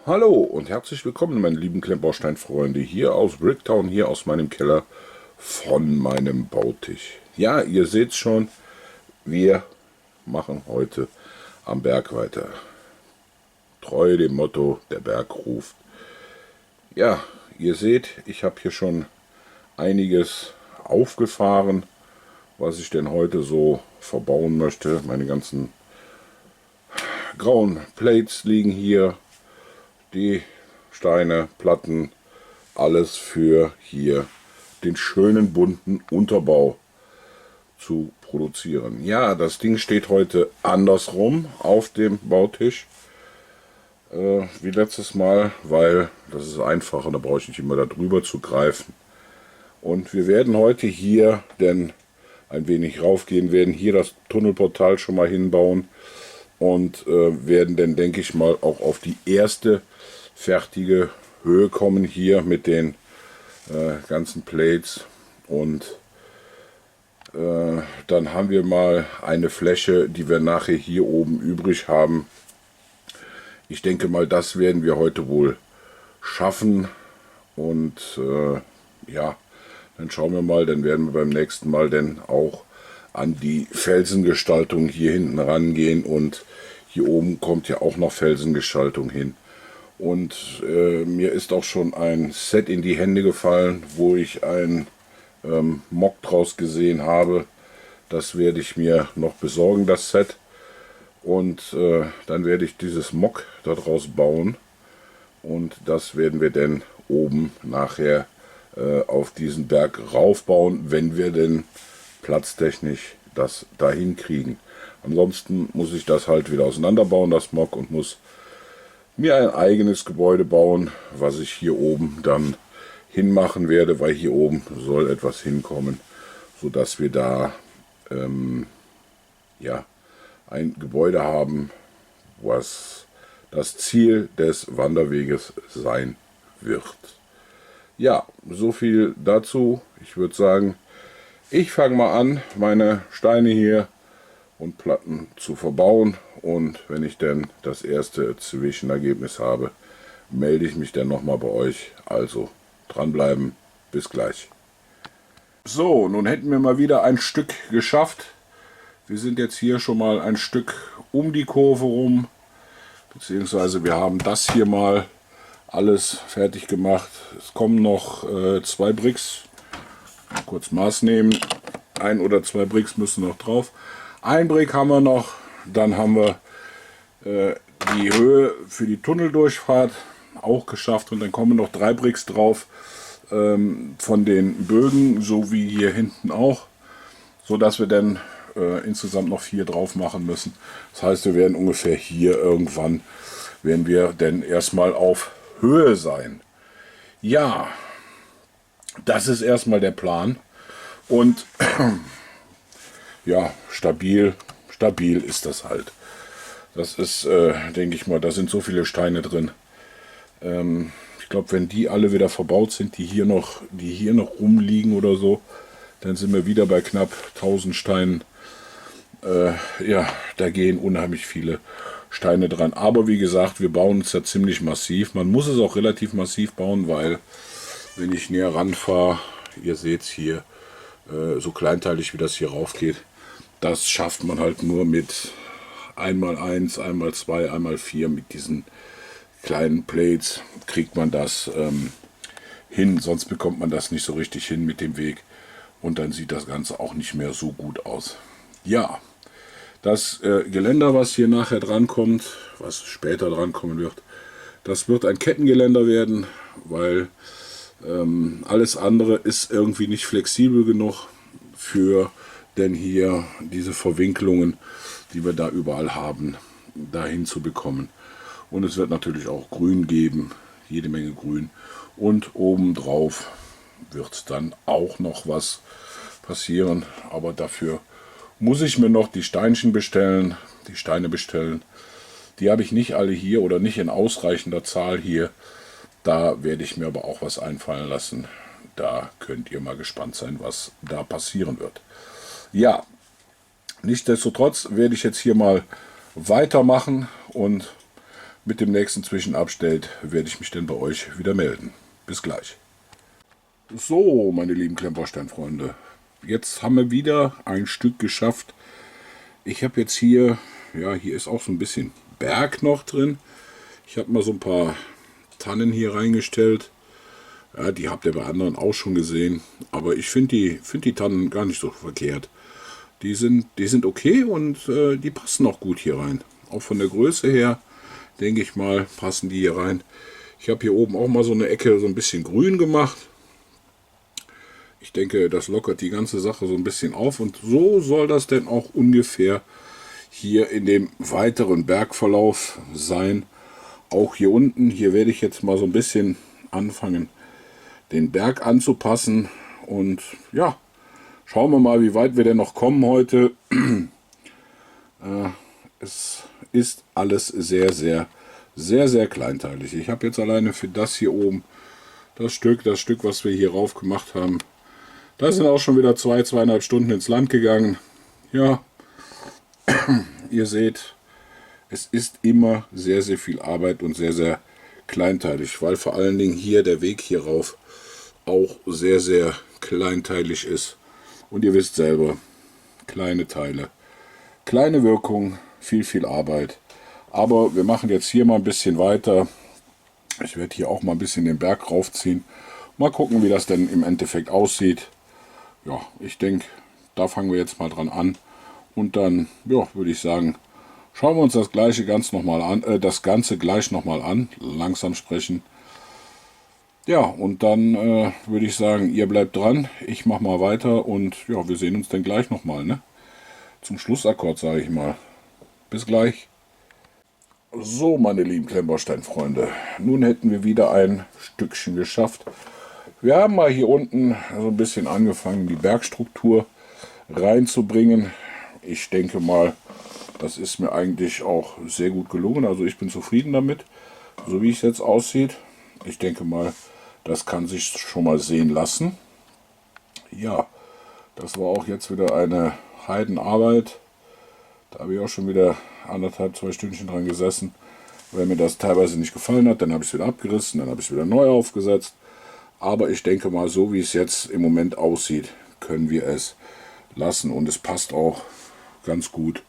Hallo und herzlich willkommen, meine lieben Klemmbaustein-Freunde, hier aus Bricktown, hier aus meinem Keller von meinem Bautisch. Ja, ihr seht schon, wir machen heute am Berg weiter. Treu dem Motto, der Berg ruft. Ja, ihr seht, ich habe hier schon einiges aufgefahren, was ich denn heute so verbauen möchte. Meine ganzen grauen Plates liegen hier, die Steine, Platten, alles für hier den schönen bunten Unterbau zu produzieren. Ja, das Ding steht heute andersrum auf dem Bautisch wie letztes Mal, weil das ist einfacher, da brauche ich nicht immer da drüber zu greifen. Und wir werden heute hier denn ein wenig raufgehen, werden hier das Tunnelportal schon mal hinbauen und werden dann, denke ich mal, auch auf die erste fertige Höhe kommen hier mit den ganzen Plates. Und dann haben wir mal eine Fläche, die wir nachher hier oben übrig haben. Ich denke mal, das werden wir heute wohl schaffen. Und ja, dann schauen wir mal, dann werden wir beim nächsten Mal dann auch an die Felsengestaltung hier hinten rangehen. Und hier oben kommt ja auch noch Felsengestaltung hin. Und mir ist auch schon ein Set in die Hände gefallen, wo ich ein Mock draus gesehen habe. Das werde ich mir noch besorgen, das Set. Und dann werde ich dieses Mock daraus bauen. Und das werden wir dann oben nachher auf diesen Berg raufbauen, wenn wir denn platztechnisch das dahin kriegen. Ansonsten muss ich das halt wieder auseinanderbauen, das Mock, und muss mir ein eigenes Gebäude bauen, was ich hier oben dann hinmachen werde, weil hier oben soll etwas hinkommen, sodass wir da ja, ein Gebäude haben, was das Ziel des Wanderweges sein wird. Ja, so viel dazu. Ich würde sagen, ich fange mal an, meine Steine hier und Platten zu verbauen, und wenn ich dann das erste Zwischenergebnis habe, melde ich mich dann nochmal bei euch. Also dranbleiben, bis gleich. So, nun hätten wir mal wieder ein Stück geschafft. Wir sind jetzt hier schon mal ein Stück um die Kurve rum, beziehungsweise wir haben das hier mal alles fertig gemacht. Es kommen noch 2 Bricks, mal kurz Maß nehmen, 1 oder 2 Bricks müssen noch drauf. Ein Brick haben wir noch, dann haben wir die Höhe für die Tunneldurchfahrt auch geschafft, und dann kommen noch 3 Bricks drauf von den Bögen, so wie hier hinten auch, so dass wir dann insgesamt noch 4 drauf machen müssen. Das heißt, wir werden ungefähr hier irgendwann, werden wir dann erstmal auf Höhe sein. Ja, das ist erstmal der Plan, und ja, stabil ist das halt. Das ist, denke ich mal, da sind so viele Steine drin. Ich glaube, wenn die alle wieder verbaut sind, die hier noch rumliegen oder so, dann sind wir wieder bei knapp 1000 Steinen. Ja, da gehen unheimlich viele Steine dran. Aber wie gesagt, wir bauen es ja ziemlich massiv. Man muss es auch relativ massiv bauen, weil, wenn ich näher ranfahre, ihr seht es hier, so kleinteilig wie das hier rauf geht, das schafft man halt nur mit 1x1, 1x2, 1x4, mit diesen kleinen Plates kriegt man das hin, sonst bekommt man das nicht so richtig hin mit dem Weg, und dann sieht das Ganze auch nicht mehr so gut aus. Ja, das Geländer, was hier nachher drankommt, was später drankommen wird, das wird ein Kettengeländer werden, weil alles andere ist irgendwie nicht flexibel genug für denn hier diese Verwinkelungen, die wir da überall haben, dahin zu bekommen. Und es wird natürlich auch Grün geben, jede Menge Grün. Und obendrauf wird dann auch noch was passieren. Aber dafür muss ich mir noch die Steinchen bestellen, die Steine bestellen. Die habe ich nicht alle hier oder nicht in ausreichender Zahl hier. Da werde ich mir aber auch was einfallen lassen. Da könnt ihr mal gespannt sein, was da passieren wird. Ja, nichtsdestotrotz werde ich jetzt hier mal weitermachen und Mit dem nächsten Zwischenupdate werde ich mich dann bei euch wieder melden. Bis gleich. So, meine lieben Klemmbaustein-Freunde, jetzt haben wir wieder ein Stück geschafft. Ich habe jetzt hier, ja, hier ist auch so ein bisschen Berg noch drin. Ich habe mal so ein paar Tannen hier reingestellt. Ja, die habt ihr bei anderen auch schon gesehen. Aber ich finde die Tannen gar nicht so verkehrt. Die sind okay und die passen auch gut hier rein. Auch von der Größe her, denke ich mal, passen die hier rein. Ich habe hier oben auch mal so eine Ecke so ein bisschen grün gemacht. Ich denke, das lockert die ganze Sache so ein bisschen auf. Und so soll das denn auch ungefähr hier in dem weiteren Bergverlauf sein. Auch hier unten, hier werde ich jetzt mal so ein bisschen anfangen, den Berg anzupassen. Und ja, schauen wir mal, wie weit wir denn noch kommen heute. Es ist alles sehr, sehr, sehr, sehr kleinteilig. Ich habe jetzt alleine für das hier oben, das Stück, was wir hier rauf gemacht haben, da sind auch schon wieder 2,5 Stunden ins Land gegangen. Ja, ihr seht, es ist immer sehr, sehr viel Arbeit und sehr, sehr kleinteilig, weil vor allen Dingen hier der Weg hier rauf auch sehr, sehr kleinteilig ist. Und ihr wisst selber, kleine Teile, kleine Wirkung, viel, viel Arbeit. Aber wir machen jetzt hier mal ein bisschen weiter. Ich werde hier auch mal ein bisschen den Berg raufziehen. Mal gucken, wie das denn im Endeffekt aussieht. Ja, ich denke, da fangen wir jetzt mal dran an. Und dann, ja, würde ich sagen, schauen wir uns das Ganze gleich nochmal an. Langsam sprechen. Ja, und dann würde ich sagen, ihr bleibt dran. Ich mache mal weiter und ja, wir sehen uns dann gleich nochmal, ne? Zum Schlussakkord, sage ich mal. Bis gleich. So, meine lieben Klemmbaustein-Freunde, nun hätten wir wieder ein Stückchen geschafft. Wir haben mal hier unten so ein bisschen angefangen, die Bergstruktur reinzubringen. Ich denke mal, das ist mir eigentlich auch sehr gut gelungen. Also ich bin zufrieden damit, so wie es jetzt aussieht. Ich denke mal, das kann sich schon mal sehen lassen. Ja, das war auch jetzt wieder eine Heidenarbeit. Da habe ich auch schon wieder 1,5, 2 Stündchen dran gesessen. Weil mir das teilweise nicht gefallen hat, dann habe ich es wieder abgerissen, dann habe ich es wieder neu aufgesetzt. Aber ich denke mal, so wie es jetzt im Moment aussieht, können wir es lassen. Und es passt auch ganz gut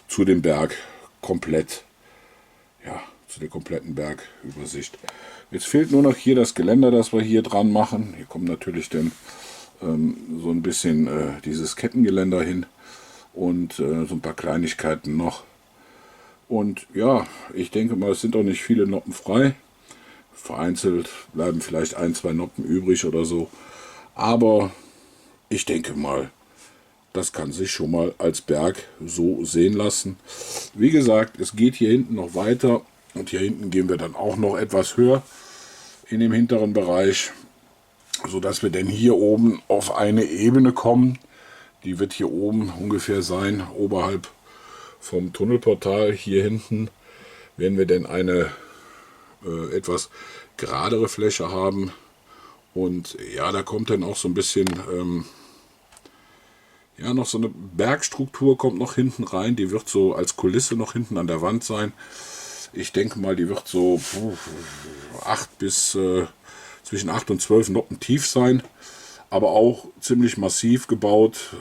zu dem Berg komplett. Ja, zu der kompletten Bergübersicht. Jetzt fehlt nur noch hier das Geländer, das wir hier dran machen. Hier kommt natürlich dann so ein bisschen dieses Kettengeländer hin. Und so ein paar Kleinigkeiten noch. Und ja, ich denke mal, es sind auch nicht viele Noppen frei. Vereinzelt bleiben vielleicht 1, 2 Noppen übrig oder so. Aber ich denke mal, das kann sich schon mal als Berg so sehen lassen. Wie gesagt, es geht hier hinten noch weiter. Und hier hinten gehen wir dann auch noch etwas höher in dem hinteren Bereich. Sodass wir dann hier oben auf eine Ebene kommen. Die wird hier oben ungefähr sein, oberhalb vom Tunnelportal. Hier hinten werden wir dann eine etwas geradere Fläche haben. Und ja, da kommt dann auch so ein bisschen, ja, noch so eine Bergstruktur kommt noch hinten rein. Die wird so als Kulisse noch hinten an der Wand sein. Ich denke mal, die wird so zwischen 8 und 12 Noppen tief sein. Aber auch ziemlich massiv gebaut.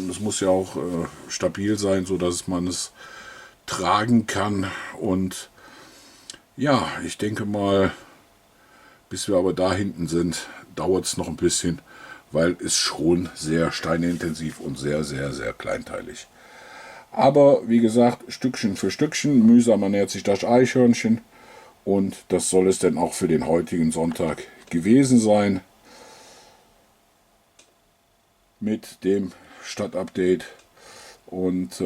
Es muss ja auch stabil sein, so dass man es tragen kann. Und ja, ich denke mal, bis wir aber da hinten sind, dauert es noch ein bisschen, weil es schon sehr steineintensiv und sehr, sehr, sehr kleinteilig. Aber wie gesagt, Stückchen für Stückchen, mühsam ernährt sich das Eichhörnchen. Und das soll es dann auch für den heutigen Sonntag gewesen sein. Mit dem Stadtupdate. Und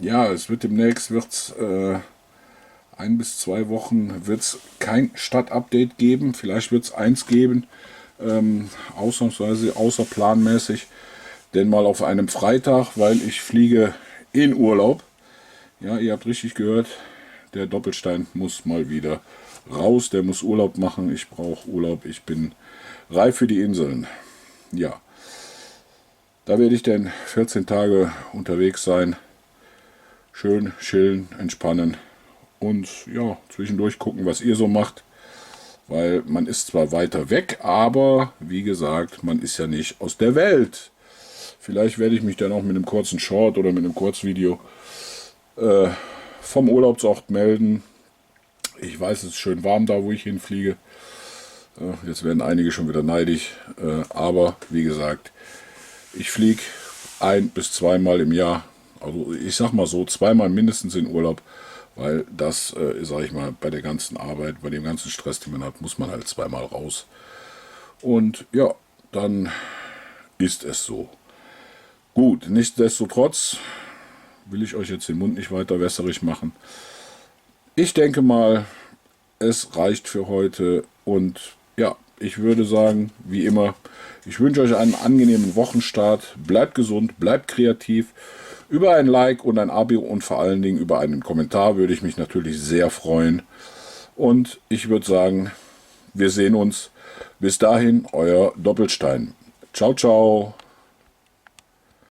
ja, es wird demnächst 1 bis 2 Wochen wird's kein Stadtupdate geben. Vielleicht wird es eins geben, ausnahmsweise außerplanmäßig, denn mal auf einem Freitag, weil ich fliege in Urlaub. Ja, ihr habt richtig gehört, der Doppelstein muss mal wieder raus, der muss Urlaub machen. Ich brauche Urlaub, ich bin reif für die Inseln. Ja. Da werde ich dann 14 Tage unterwegs sein. Schön chillen, entspannen und ja, zwischendurch gucken, was ihr so macht. Weil man ist zwar weiter weg, aber wie gesagt, man ist ja nicht aus der Welt. Vielleicht werde ich mich dann auch mit einem kurzen Short oder mit einem Kurzvideo vom Urlaubsort melden. Ich weiß, es ist schön warm da, wo ich hinfliege. Jetzt werden einige schon wieder neidisch. Aber wie gesagt, ich fliege 1- bis 2-mal im Jahr. Also ich sag mal so, 2-mal mindestens in Urlaub. Weil das, sage ich mal, bei der ganzen Arbeit, bei dem ganzen Stress, den man hat, muss man halt 2-mal raus. Und ja, dann ist es so. Gut, nichtsdestotrotz will ich euch jetzt den Mund nicht weiter wässrig machen. Ich denke mal, es reicht für heute. Und ja, ich würde sagen, wie immer, ich wünsche euch einen angenehmen Wochenstart. Bleibt gesund, bleibt kreativ. Über ein Like und ein Abo und vor allen Dingen über einen Kommentar würde ich mich natürlich sehr freuen. Und ich würde sagen, wir sehen uns. Bis dahin, euer Doppelstein. Ciao, ciao.